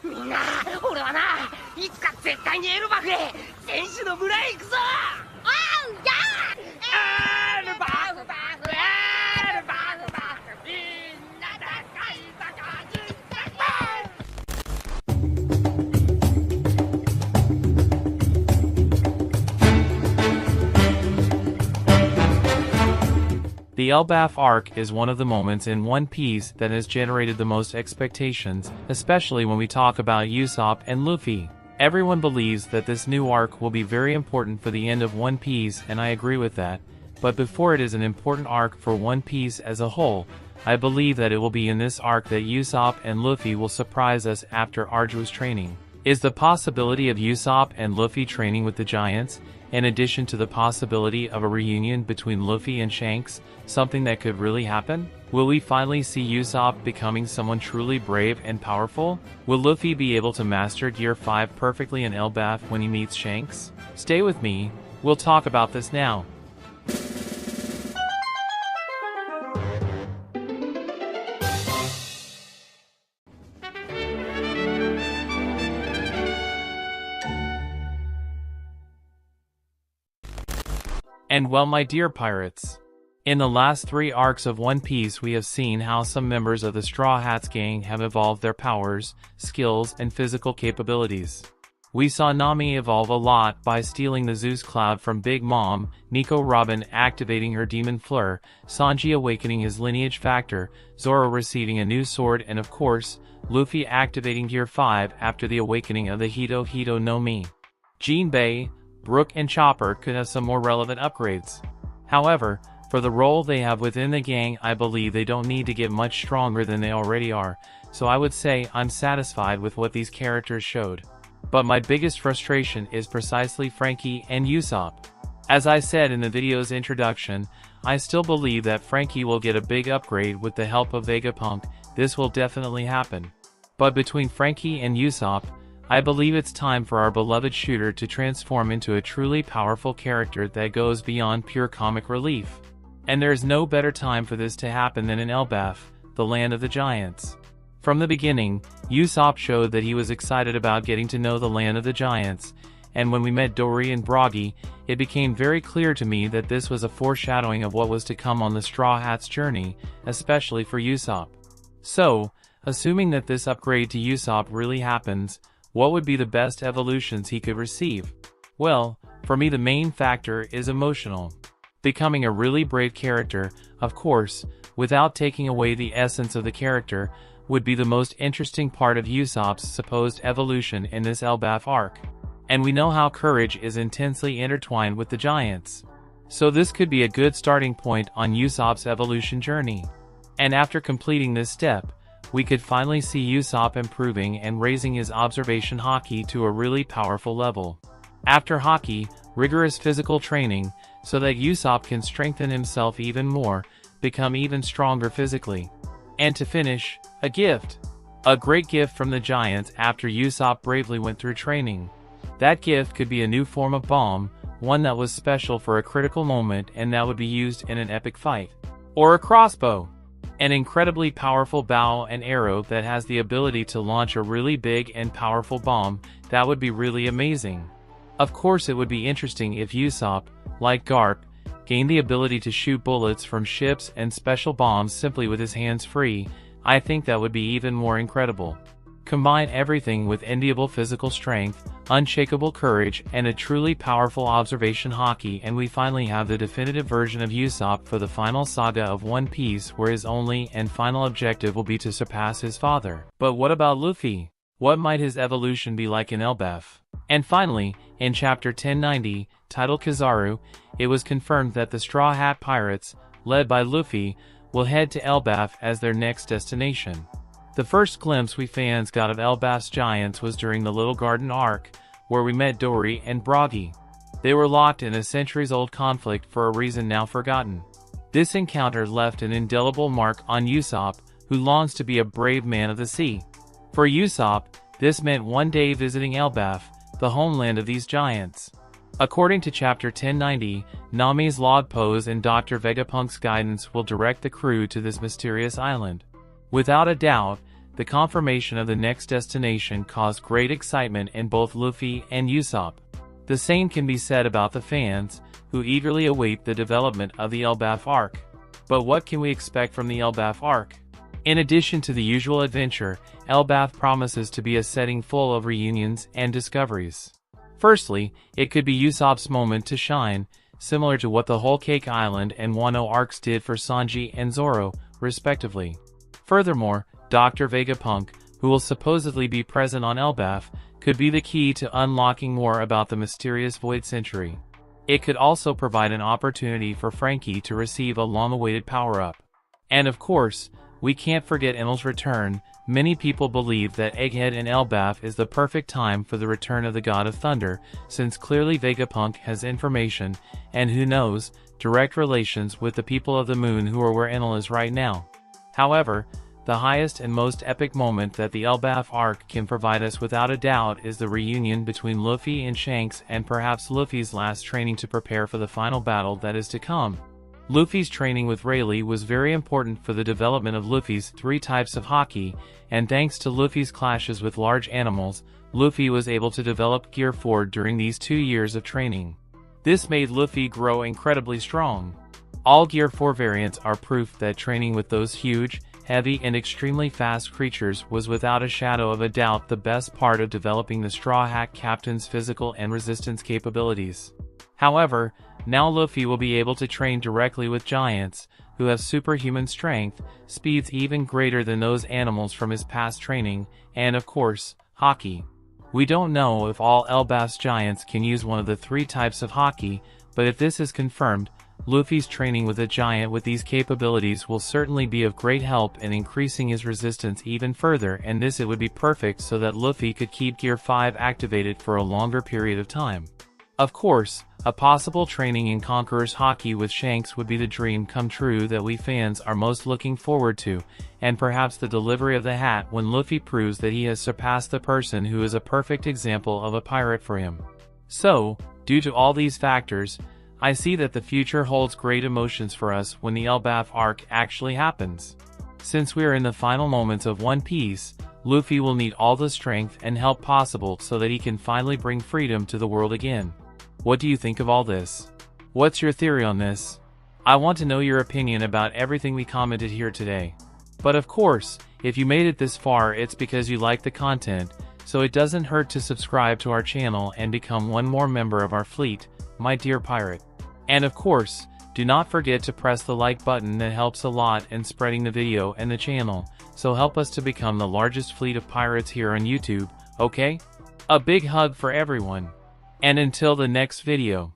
みんな、俺はな、いつか絶対にエルバフへ選手の村へ行くぞ。おう、やあ、エルバフバフ、エルバフバフ、みんなで会いたかじんだぜ。The Elbaf arc is one of the moments in One Piece that has generated the most expectations, especially when we talk about Usopp and Luffy. Everyone believes that this new arc will be very important for the end of One Piece, and I agree with that. But before it is an important arc for One Piece as a whole, I believe that it will be in this arc that Usopp and Luffy will surprise us after arduous training. Is the possibility of Usopp and Luffy training with the Giants, in addition to the possibility of a reunion between Luffy and Shanks, something that could really happen? Will we finally see Usopp becoming someone truly brave and powerful? Will Luffy be able to master Gear 5 perfectly in Elbaf when he meets Shanks? Stay with me, we'll talk about this now. And well, my dear pirates, in the last 3 arcs of One Piece we have seen how some members of the Straw Hats gang have evolved their powers, skills, and physical capabilities. We saw Nami evolve a lot by stealing the Zeus Cloud from Big Mom, Nico Robin activating her Demon Fleur, Sanji awakening his lineage factor, Zoro receiving a new sword, and of course, Luffy activating Gear 5 after the awakening of the Hito Hito no Mi. Jinbei, Brook, and Chopper could have some more relevant upgrades. However, for the role they have within the gang, I believe they don't need to get much stronger than they already are, so I would say I'm satisfied with what these characters showed. But my biggest frustration is precisely Franky and Usopp. As I said in the video's introduction, I still believe that Franky will get a big upgrade with the help of Vegapunk. This will definitely happen. But between Franky and Usopp, I believe it's time for our beloved shooter to transform into a truly powerful character that goes beyond pure comic relief. And there is no better time for this to happen than in Elbaf, the land of the giants. From the beginning, Usopp showed that he was excited about getting to know the land of the giants, and when we met Dory and Broggy, it became very clear to me that this was a foreshadowing of what was to come on the Straw Hats' journey, especially for Usopp. So, assuming that this upgrade to Usopp really happens, what would be the best evolutions he could receive? Well, for me the main factor is emotional. Becoming a really brave character, of course, without taking away the essence of the character, would be the most interesting part of Usopp's supposed evolution in this Elbaf arc. And we know how courage is intensely intertwined with the giants. So this could be a good starting point on Usopp's evolution journey. And after completing this step, we could finally see Usopp improving and raising his observation haki to a really powerful level. After haki, rigorous physical training, so that Usopp can strengthen himself even more, become even stronger physically. And to finish, a gift. A great gift from the giants after Usopp bravely went through training. That gift could be a new form of bomb, one that was special for a critical moment and that would be used in an epic fight. Or a crossbow. An incredibly powerful bow and arrow that has the ability to launch a really big and powerful bomb. That would be really amazing. Of course it would be interesting if Usopp, like Garp, gained the ability to shoot bullets from ships and special bombs simply with his hands free. I think that would be even more incredible. Combine everything with enviable physical strength, unshakable courage, and a truly powerful observation haki, and we finally have the definitive version of Usopp for the final saga of One Piece, where his only and final objective will be to surpass his father. But what about Luffy? What might his evolution be like in Elbaf? And finally, in chapter 1090, titled Kizaru, it was confirmed that the Straw Hat Pirates, led by Luffy, will head to Elbaf as their next destination. The first glimpse we fans got of Elbaf's giants was during the Little Garden arc, where we met Dory and Broggy. They were locked in a centuries-old conflict for a reason now forgotten. This encounter left an indelible mark on Usopp, who longs to be a brave man of the sea. For Usopp, this meant one day visiting Elbaf, the homeland of these giants. According to chapter 1090, Nami's log pose and Dr. Vegapunk's guidance will direct the crew to this mysterious island. Without a doubt, the confirmation of the next destination caused great excitement in both Luffy and Usopp. The same can be said about the fans, who eagerly await the development of the Elbaf arc. But what can we expect from the Elbaf arc? In addition to the usual adventure, Elbaf promises to be a setting full of reunions and discoveries. Firstly, it could be Usopp's moment to shine, similar to what the Whole Cake Island and Wano arcs did for Sanji and Zoro, respectively. Furthermore, Dr. Vegapunk, who will supposedly be present on Elbaf, could be the key to unlocking more about the mysterious Void Century. It could also provide an opportunity for Frankie to receive a long-awaited power-up. And of course, we can't forget Enel's return. Many people believe that Egghead and Elbaf is the perfect time for the return of the God of Thunder, since clearly Vegapunk has information, and who knows, direct relations with the people of the moon who are where Enel is right now. However, the highest and most epic moment that the Elbaf arc can provide us without a doubt is the reunion between Luffy and Shanks, and perhaps Luffy's last training to prepare for the final battle that is to come. Luffy's training with Rayleigh was very important for the development of Luffy's 3 types of haki, and thanks to Luffy's clashes with large animals, Luffy was able to develop Gear 4 during these 2 years of training. This made Luffy grow incredibly strong. All Gear 4 variants are proof that training with those huge, heavy and extremely fast creatures was without a shadow of a doubt the best part of developing the Straw Hat Captain's physical and resistance capabilities. However, now Luffy will be able to train directly with giants, who have superhuman strength, speeds even greater than those animals from his past training, and of course, haki. We don't know if all Elbaf's giants can use one of the 3 types of haki, but if this is confirmed, Luffy's training with a giant with these capabilities will certainly be of great help in increasing his resistance even further, and this it would be perfect so that Luffy could keep Gear 5 activated for a longer period of time. Of course, a possible training in Conqueror's Haki with Shanks would be the dream come true that we fans are most looking forward to, and perhaps the delivery of the hat when Luffy proves that he has surpassed the person who is a perfect example of a pirate for him. So, due to all these factors, I see that the future holds great emotions for us when the Elbaf arc actually happens. Since we are in the final moments of One Piece, Luffy will need all the strength and help possible so that he can finally bring freedom to the world again. What do you think of all this? What's your theory on this? I want to know your opinion about everything we commented here today. But of course, if you made it this far, it's because you like the content, so it doesn't hurt to subscribe to our channel and become one more member of our fleet, my dear pirate. And of course, do not forget to press the like button, that helps a lot in spreading the video and the channel, so help us to become the largest fleet of pirates here on YouTube, okay? A big hug for everyone. And until the next video.